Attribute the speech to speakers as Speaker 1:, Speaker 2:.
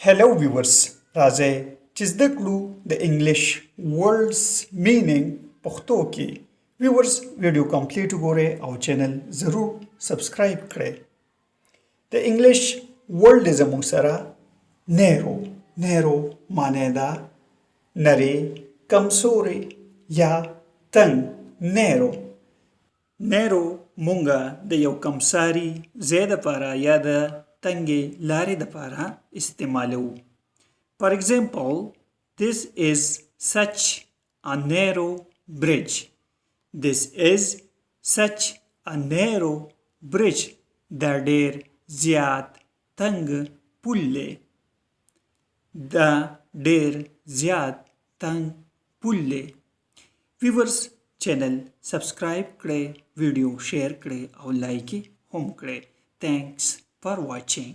Speaker 1: Hello viewers, راځئ چې زده کړو د انګلیش ورډز مینینګ پښتو کې. viewers ویډیو کمپلیټ وګورئ او چینل ضرور سبسکرایب کړئ. د انګلیش ورډ زموږ سره نیرو معنی ده نری کمزوري یا تنگ. نیرو مونږه د یو کمساري ځای دپاره یا د تنګې لارې دپاره استعمالوو. For example, this is such a narrow bridge. This is such a narrow bridge. دا ډېر زیات تنګ پل دی. دا ډېر زیات تنګ پل دی. ویورز چینل سبسکرایب کړئ، ویډیو شیر کړئ او لایک هم کړئ. Thanks for watching.